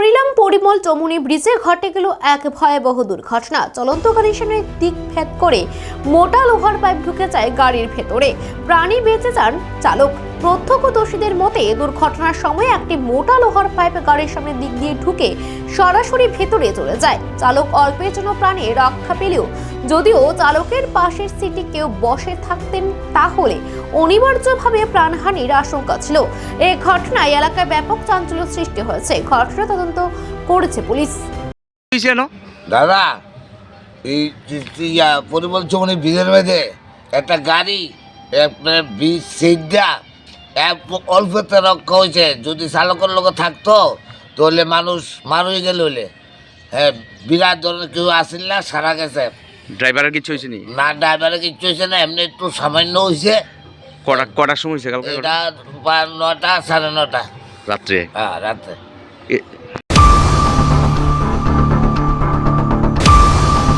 কুড়িলাম পরিমল চমুনি ব্রিজে ঘটে গেল এক ভয়াবহ দুর্ঘটনা। চলন্ত গাড়ির সামনে দিক ভেদ করে মোটা লোহার পাইপ ঢুকে যায় গাড়ির ভেতরে, প্রাণী বেঁচে যান চালক। প্রত্যক্ষদর্শীদের মতে দুর্ঘটনার সময় একটি মোটা লোহার পাইপ গাড়ির সামনে দিক দিয়ে ঢুকে সরাসরি ভেতরে চলে যায়। চালক অল্পের জন্য প্রাণে রক্ষা পেলেও যদিও চালকের পাশের সিটে কেউ বসে থাকতেন তাহলে অনিবার্যভাবে প্রাণহানির আশঙ্কা ছিল। এই ঘটনায় এলাকায় ব্যাপক চাঞ্চল্য সৃষ্টি হয়েছে। ঘটনা তদন্ত করেছে পুলিশ। দাদা, এই পরিমল চমুনি ব্রিজের মধ্যে একটা গাড়ি ব্রিজ সিটটা অল্পতে রক্ষা হয়েছে। যদি চালকের লোক থাকতো তাহলে মানুষ মারই গেল হলে। হ্যাঁ, বিরাট ধরনের কেউ আসিল না, সারা গেছে। ড্রাইভারের কিছু হয়েছে নি? না, ড্রাইভারের কিছু হয়েছে না, এমনি একটু সামান্য হয়েছে। কটার সময় হয়েছে কালকে? এটা 9টা 9:30 রাত্রে। হ্যাঁ, রাত্রে।